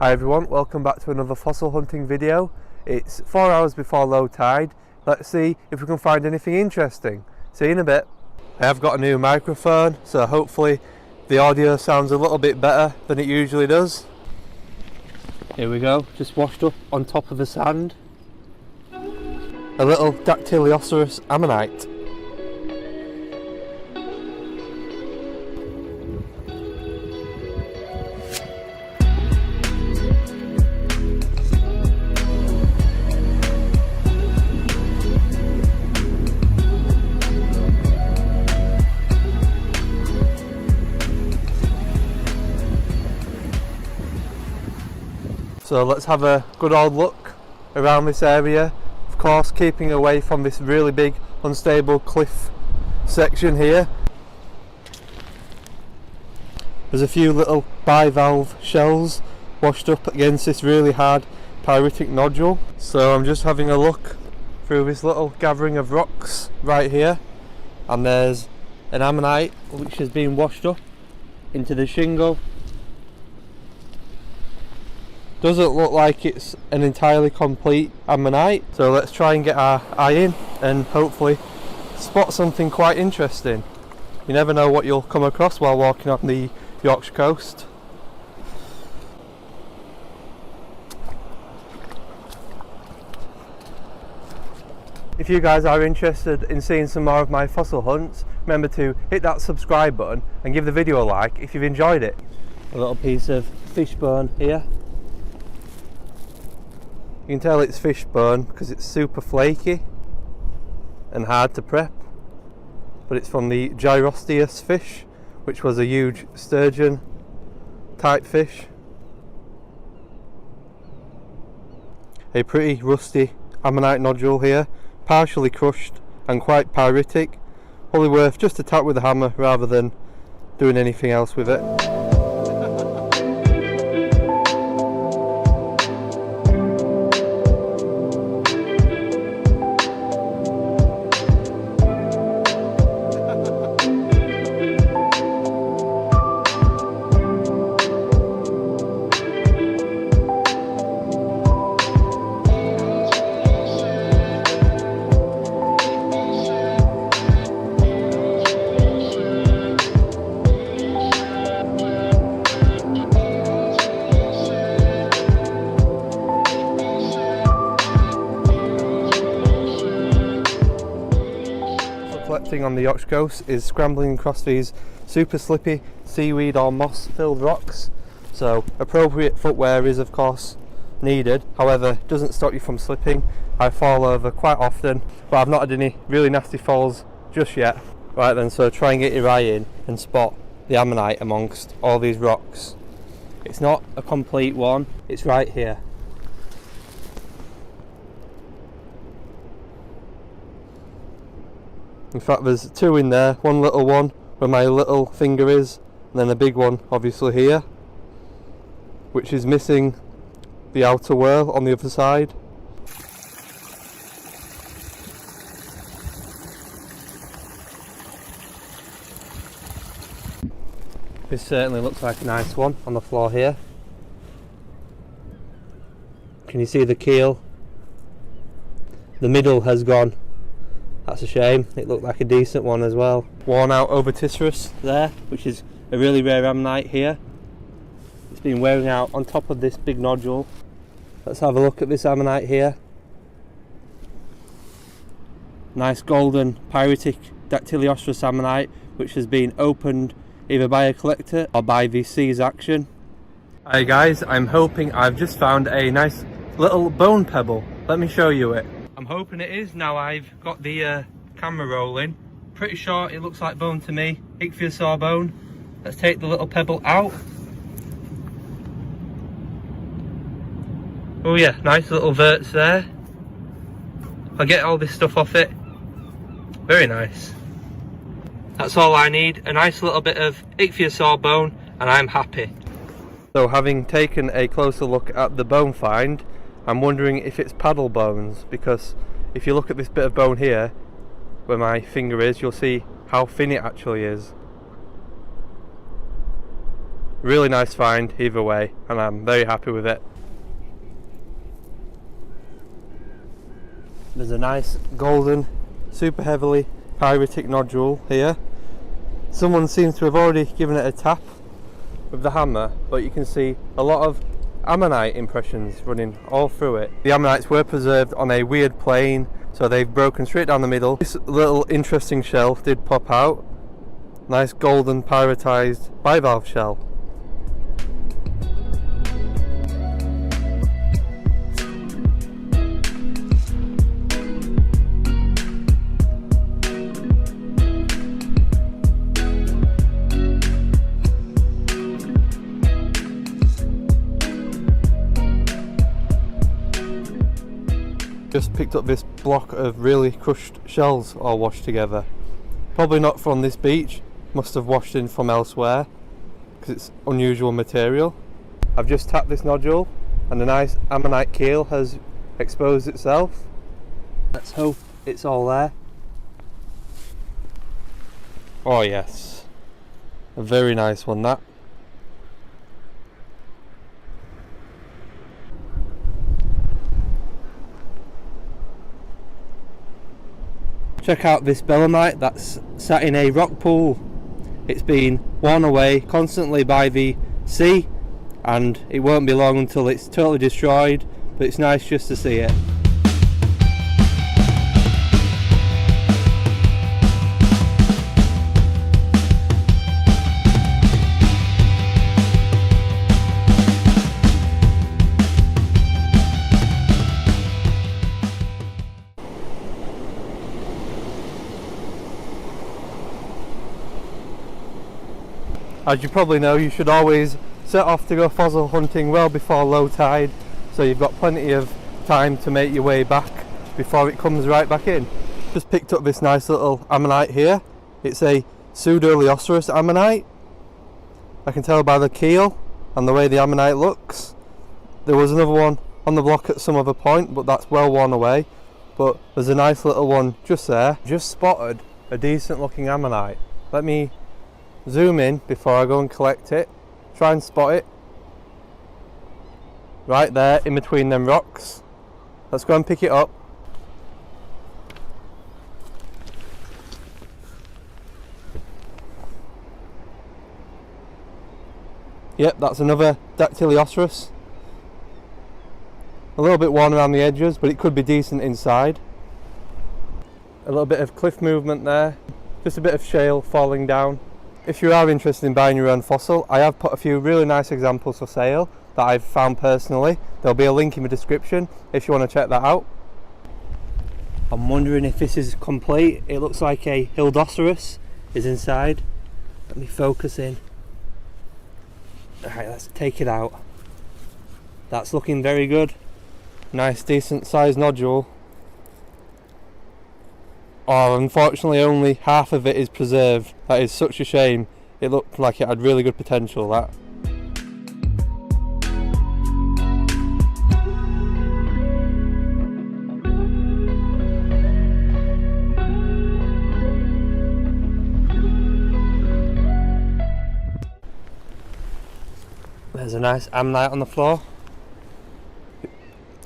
Hi everyone, welcome back to another fossil hunting video. It's 4 hours before low tide. Let's see if we can find anything interesting. See you in a bit. I have got a new microphone, so hopefully the audio sounds a little bit better than it usually does. Here we go, just washed up on top of the sand. A little Dactylioceras ammonite. So let's have a good old look around this area, of course keeping away from this really big unstable cliff section here. There's a few little bivalve shells washed up against this really hard pyritic nodule. So I'm just having a look through this little gathering of rocks right here, and there's an ammonite which has been washed up into the shingle. Doesn't look like it's an entirely complete ammonite, so let's try and get our eye in and hopefully spot something quite interesting. You never know what you'll come across while walking on the Yorkshire coast. If you guys are interested in seeing some more of my fossil hunts, remember to hit that subscribe button and give the video a like if you've enjoyed it. A little piece of fish bone here. You can tell it's fish bone because it's super flaky and hard to prep, but it's from the Gyrosteus fish, which was a huge sturgeon type fish. A pretty rusty ammonite nodule here, partially crushed and quite pyritic, probably worth just a tap with a hammer rather than doing anything else with it. Collecting on the Yorkshire coast is scrambling across these super slippy seaweed or moss filled rocks, so appropriate footwear is of course needed. However, it doesn't stop you from slipping. I fall over quite often, but I've not had any really nasty falls just yet. Right then, so try and get your eye in and spot the ammonite amongst all these rocks. It's not a complete one, it's right here. In fact, there's two in there, one little one where my little finger is, and then a big one obviously here, which is missing the outer whorl on the other side. This certainly looks like a nice one on the floor here. Can you see the keel? The middle has gone. That's a shame, it looked like a decent one as well. Worn out Oberticerus there, which is a really rare ammonite here. It's been wearing out on top of this big nodule. Let's have a look at this ammonite here. Nice golden pyritic Dactylioceras ammonite, which has been opened either by a collector or by the sea's action. Hi guys, I'm hoping I've just found a nice little bone pebble. Let me show you it. I'm hoping it is now I've got the camera rolling. Pretty sure it looks like bone to me, ichthyosaur bone. Let's take the little pebble out. Oh yeah, nice little verts there. I'll get all this stuff off it. Very nice. That's all I need, a nice little bit of ichthyosaur bone, and I'm happy. So having taken a closer look at the bone find, I'm wondering if it's paddle bones, because if you look at this bit of bone here where my finger is, you'll see how thin it actually is. Really nice find either way, and I'm very happy with it. There's a nice golden, super heavily pyritic nodule here. Someone seems to have already given it a tap with the hammer, but you can see a lot of ammonite impressions running all through it. The ammonites were preserved on a weird plane, so they've broken straight down the middle. This little interesting shell did pop out. Nice golden pyritized bivalve shell. Just picked up this block of really crushed shells all washed together. Probably not from this beach, must have washed in from elsewhere because it's unusual material. I've just tapped this nodule and a nice ammonite keel has exposed itself. Let's hope it's all there. Oh yes, a very nice one that. Check out this belemnite that's sat in a rock pool. It's been worn away constantly by the sea, and it won't be long until it's totally destroyed, but it's nice just to see it. As you probably know, you should always set off to go fossil hunting well before low tide, so you've got plenty of time to make your way back before it comes right back in. Just picked up this nice little ammonite here. It's a pseudo-leoceros ammonite. I can tell by the keel and the way the ammonite looks. There was another one on the block at some other point, but that's well worn away. But there's a nice little one just there. Just spotted a decent looking ammonite. Let me zoom in before I go and collect it. Try and spot it. Right there in between them rocks. Let's go and pick it up. Yep, that's another Dactyleoceros. A little bit worn around the edges, but it could be decent inside. A little bit of cliff movement there. Just a bit of shale falling down. If you are interested in buying your own fossil, I have put a few really nice examples for sale that I've found personally. There'll be a link in the description if you want to check that out. I'm wondering if this is complete. It looks like a Hildoceros is inside. Let me focus in. Alright, let's take it out. That's looking very good. Nice decent sized nodule. Oh, unfortunately only half of it is preserved. That is such a shame. It looked like it had really good potential, that. There's a nice ammonite on the floor.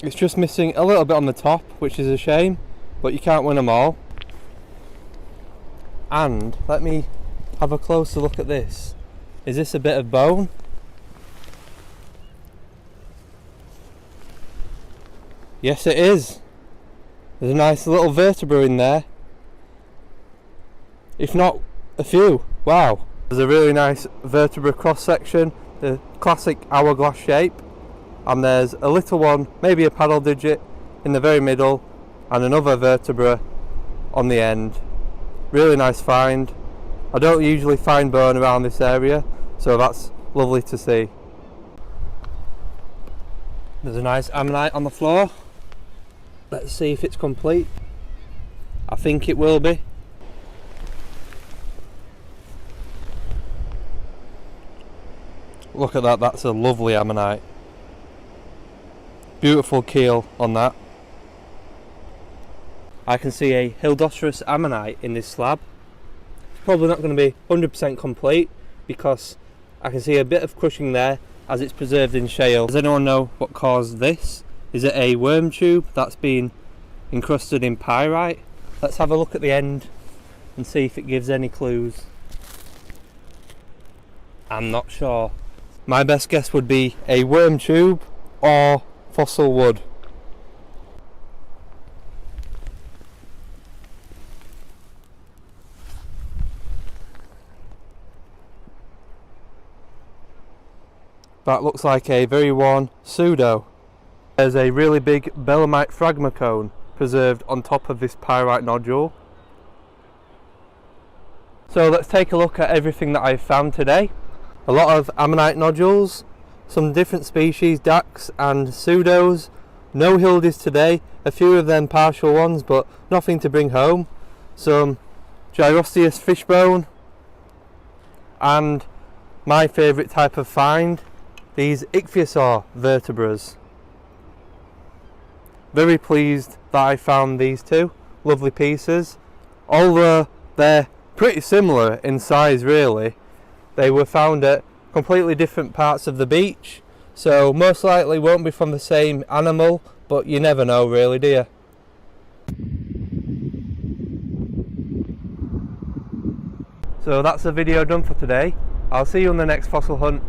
It's just missing a little bit on the top, which is a shame, but you can't win them all. And let me have a closer look at this. Is this a bit of bone? Yes, it is. There's a nice little vertebra in there. If not a few. Wow. There's a really nice vertebra cross section, the classic hourglass shape. And there's a little one, maybe a paddle digit, in the very middle, and another vertebra on the end. Really nice find. I don't usually find bone around this area, so that's lovely to see. There's a nice ammonite on the floor. Let's see if it's complete. I think it will be. Look at that, that's a lovely ammonite. Beautiful keel on that. I can see a Hildoceros ammonite in this slab. It's probably not going to be 100% complete because I can see a bit of crushing there as it's preserved in shale. Does anyone know what caused this? Is it a worm tube that's been encrusted in pyrite? Let's have a look at the end and see if it gives any clues. I'm not sure. My best guess would be a worm tube or fossil wood. That looks like a very worn pseudo. There's a really big belemnite fragma cone preserved on top of this pyrite nodule. So let's take a look at everything that I've found today. A lot of ammonite nodules, some different species, dax and pseudos, no hildies today, a few of them partial ones but nothing to bring home, some gyrosteus fishbone, and my favourite type of find, these ichthyosaur vertebrates. Very pleased that I found these two lovely pieces. Although they're pretty similar in size really, they were found at completely different parts of the beach, so most likely won't be from the same animal, but you never know really, do you? So that's the video done for today. I'll see you on the next fossil hunt.